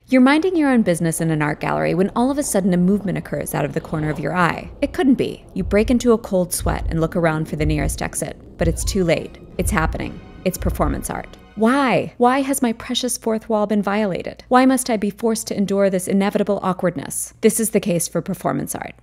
You're minding your own business in an art gallery when all of a sudden a movement occurs out of the corner of your eye. It couldn't be. You break into a cold sweat and look around for the nearest exit. But it's too late. It's happening. It's performance art. Why? Why has my precious fourth wall been violated? Why must I be forced to endure this inevitable awkwardness? This is the case for performance art.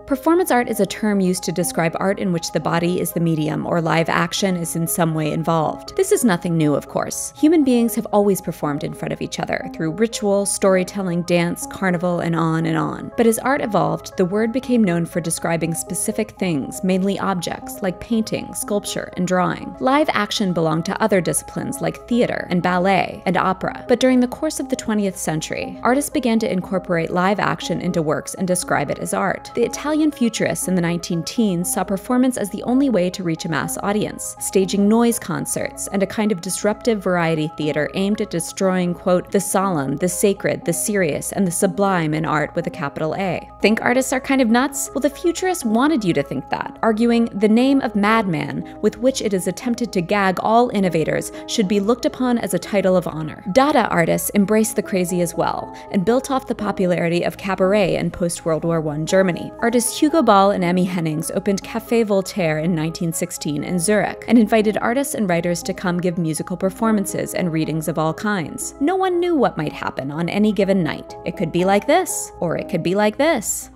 Performance art is a term used to describe art in which the body is the medium or live action is in some way involved. This is nothing new, of course. Human beings have always performed in front of each other through ritual, storytelling, dance, carnival, and on and on. But as art evolved, the word became known for describing specific things, mainly objects, like painting, sculpture, and drawing. Live action belonged to other disciplines like theater and ballet and opera. But during the course of the 20th century, artists began to incorporate live action into works and describe it as art. The Italian Futurists in the 19-teens saw performance as the only way to reach a mass audience, staging noise concerts and a kind of disruptive variety theater aimed at destroying, quote, the solemn, the sacred, the serious, and the sublime in art with a capital A. Think artists are kind of nuts? Well, the Futurists wanted you to think that, arguing the name of madman, with which it is attempted to gag all innovators, should be looked upon as a title of honor. Dada artists embraced the crazy as well, and built off the popularity of cabaret in post-World War I Germany. Artists Hugo Ball and Emmy Hennings opened Café Voltaire in 1916 in Zurich and invited artists and writers to come give musical performances and readings of all kinds. No one knew what might happen on any given night. It could be like this, or it could be like this.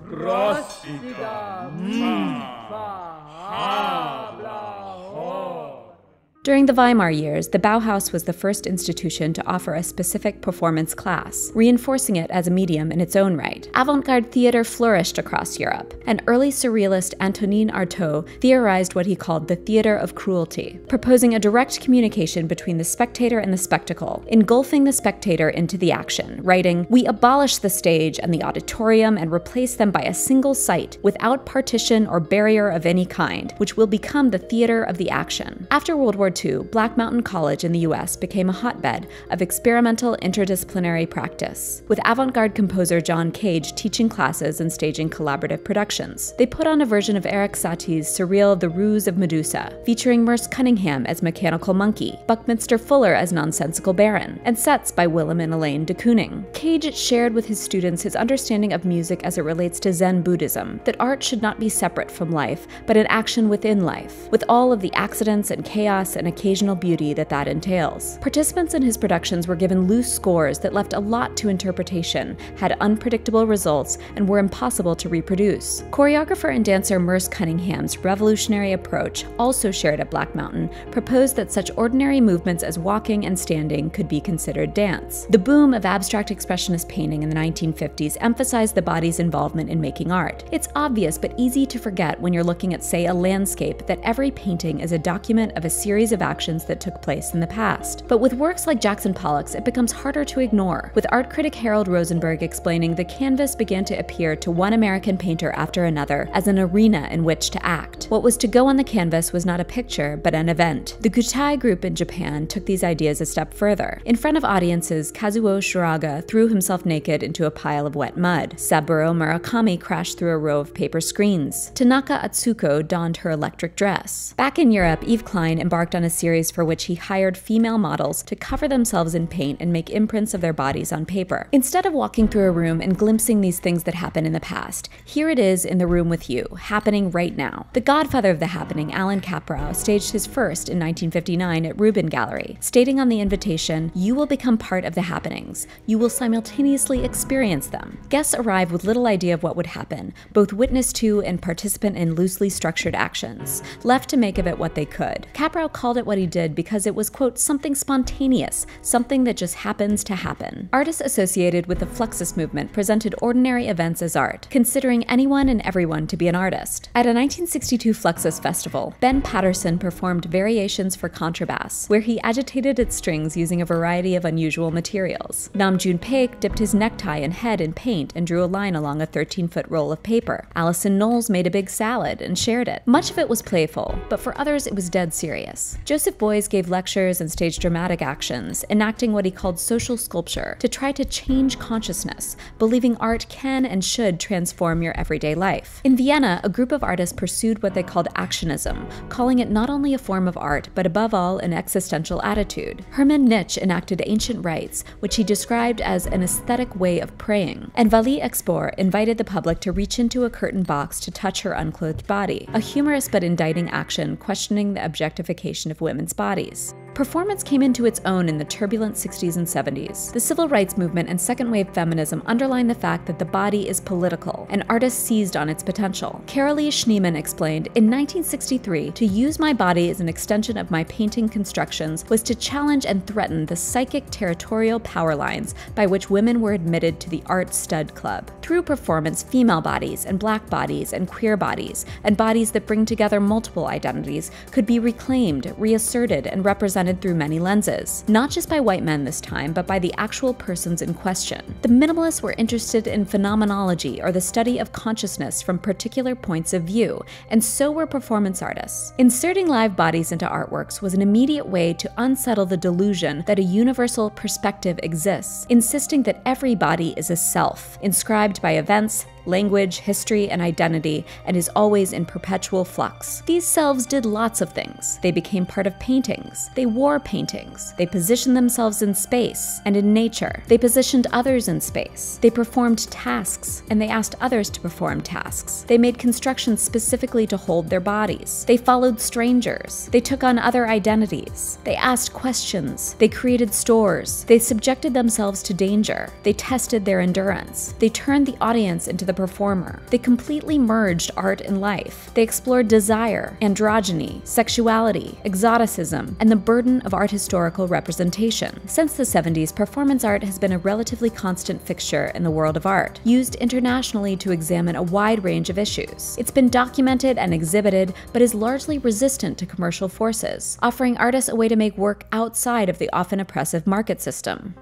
During the Weimar years, the Bauhaus was the first institution to offer a specific performance class, reinforcing it as a medium in its own right. Avant-garde theater flourished across Europe, and early surrealist Antonin Artaud theorized what he called the theater of cruelty, proposing a direct communication between the spectator and the spectacle, engulfing the spectator into the action, writing, "We abolish the stage and the auditorium and replace them by a single site, without partition or barrier of any kind, which will become the theater of the action." After World War II, Black Mountain College in the US became a hotbed of experimental interdisciplinary practice, with avant-garde composer John Cage teaching classes and staging collaborative productions. They put on a version of Eric Satie's surreal The Ruse of Medusa, featuring Merce Cunningham as Mechanical Monkey, Buckminster Fuller as Nonsensical Baron, and sets by Willem and Elaine de Kooning. Cage shared with his students his understanding of music as it relates to Zen Buddhism, that art should not be separate from life, but an action within life, with all of the accidents and chaos and occasional beauty that entails. Participants in his productions were given loose scores that left a lot to interpretation, had unpredictable results, and were impossible to reproduce. Choreographer and dancer Merce Cunningham's revolutionary approach, also shared at Black Mountain, proposed that such ordinary movements as walking and standing could be considered dance. The boom of abstract expressionist painting in the 1950s emphasized the body's involvement in making art. It's obvious but easy to forget when you're looking at, say, a landscape, that every painting is a document of a series of actions that took place in the past. But with works like Jackson Pollock's, it becomes harder to ignore, with art critic Harold Rosenberg explaining the canvas began to appear to one American painter after another as an arena in which to act. What was to go on the canvas was not a picture, but an event. The Gutai group in Japan took these ideas a step further. In front of audiences, Kazuo Shiraga threw himself naked into a pile of wet mud. Saburo Murakami crashed through a row of paper screens. Tanaka Atsuko donned her electric dress. Back in Europe, Yves Klein embarked on a series for which he hired female models to cover themselves in paint and make imprints of their bodies on paper. Instead of walking through a room and glimpsing these things that happened in the past, here it is in the room with you, happening right now. The godfather of the happening, Alan Caprow, staged his first in 1959 at Rubin Gallery, stating on the invitation, "You will become part of the happenings. You will simultaneously experience them." Guests arrived with little idea of what would happen, both witness to and participant in loosely structured actions, left to make of it what they could. Caprow called it what he did because it was, quote, something spontaneous, something that just happens to happen. Artists associated with the Fluxus movement presented ordinary events as art, considering anyone and everyone to be an artist. At a 1962 Fluxus festival, Ben Patterson performed Variations for Contrabass, where he agitated its strings using a variety of unusual materials. Namjoon Paik dipped his necktie and head in paint and drew a line along a 13-foot roll of paper. Alison Knowles made a big salad and shared it. Much of it was playful, but for others it was dead serious. Joseph Beuys gave lectures and staged dramatic actions, enacting what he called social sculpture to try to change consciousness, believing art can and should transform your everyday life. In Vienna, a group of artists pursued what they called actionism, calling it not only a form of art, but above all an existential attitude. Hermann Nietzsche enacted ancient rites, which he described as an aesthetic way of praying, and Valie Export invited the public to reach into a curtain box to touch her unclothed body, a humorous but indicting action questioning the objectification of women's bodies. Performance came into its own in the turbulent 60s and 70s. The civil rights movement and second-wave feminism underlined the fact that the body is political, and artists seized on its potential. Carolee Schneemann explained, "In 1963, to use my body as an extension of my painting constructions was to challenge and threaten the psychic territorial power lines by which women were admitted to the art stud club. Through performance, female bodies and black bodies and queer bodies, and bodies that bring together multiple identities, could be reclaimed, reasserted, and represented through many lenses, not just by white men this time, but by the actual persons in question. The minimalists were interested in phenomenology, or the study of consciousness from particular points of view, and so were performance artists. Inserting live bodies into artworks was an immediate way to unsettle the delusion that a universal perspective exists, insisting that every body is a self, inscribed by events, language, history, and identity, and is always in perpetual flux. These selves did lots of things. They became part of paintings. They wore paintings. They positioned themselves in space and in nature. They positioned others in space. They performed tasks, and they asked others to perform tasks. They made constructions specifically to hold their bodies. They followed strangers. They took on other identities. They asked questions. They created stores. They subjected themselves to danger. They tested their endurance. They turned the audience into the performer. They completely merged art and life. They explored desire, androgyny, sexuality, exoticism, and the burden of art historical representation. Since the 70s, performance art has been a relatively constant fixture in the world of art, used internationally to examine a wide range of issues. It's been documented and exhibited, but is largely resistant to commercial forces, offering artists a way to make work outside of the often oppressive market system.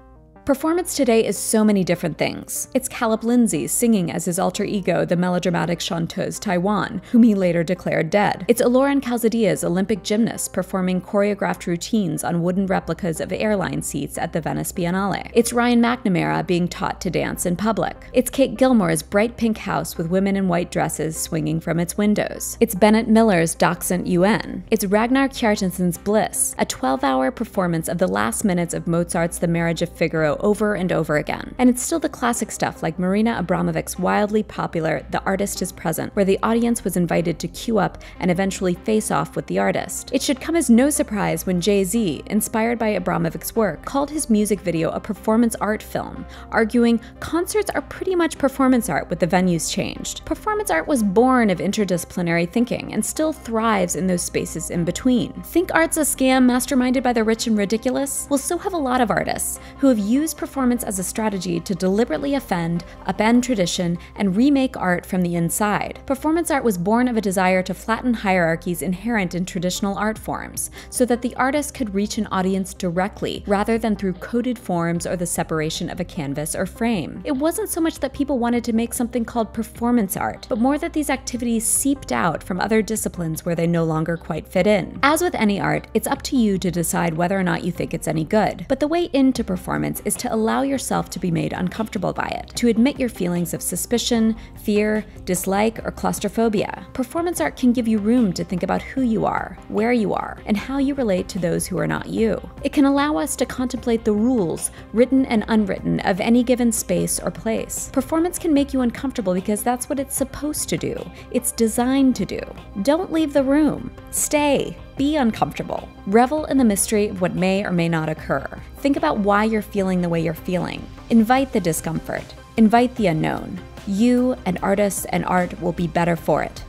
Performance today is so many different things. It's Caleb Lindsay singing as his alter ego, the melodramatic chanteuse Taiwan, whom he later declared dead. It's Aloran Calzadias, Olympic gymnast, performing choreographed routines on wooden replicas of airline seats at the Venice Biennale. It's Ryan McNamara being taught to dance in public. It's Kate Gilmore's bright pink house with women in white dresses swinging from its windows. It's Bennett Miller's Dachshund UN. It's Ragnar Kjartansen's Bliss, a 12-hour performance of the last minutes of Mozart's The Marriage of Figaro over and over again. And it's still the classic stuff like Marina Abramovic's wildly popular The Artist is Present, where the audience was invited to queue up and eventually face off with the artist. It should come as no surprise when Jay-Z, inspired by Abramovic's work, called his music video a performance art film, arguing concerts are pretty much performance art with the venues changed. Performance art was born of interdisciplinary thinking and still thrives in those spaces in between. Think art's a scam masterminded by the rich and ridiculous? Well, so have a lot of artists who have used performance as a strategy to deliberately offend, upend tradition, and remake art from the inside. Performance art was born of a desire to flatten hierarchies inherent in traditional art forms, so that the artist could reach an audience directly, rather than through coded forms or the separation of a canvas or frame. It wasn't so much that people wanted to make something called performance art, but more that these activities seeped out from other disciplines where they no longer quite fit in. As with any art, it's up to you to decide whether or not you think it's any good. But the way into performance is to allow yourself to be made uncomfortable by it, to admit your feelings of suspicion, fear, dislike, or claustrophobia. Performance art can give you room to think about who you are, where you are, and how you relate to those who are not you. It can allow us to contemplate the rules, written and unwritten, of any given space or place. Performance can make you uncomfortable because that's what it's supposed to do. It's designed to do. Don't leave the room. Stay. Be uncomfortable. Revel in the mystery of what may or may not occur. Think about why you're feeling the way you're feeling. Invite the discomfort. Invite the unknown. You and artists and art will be better for it.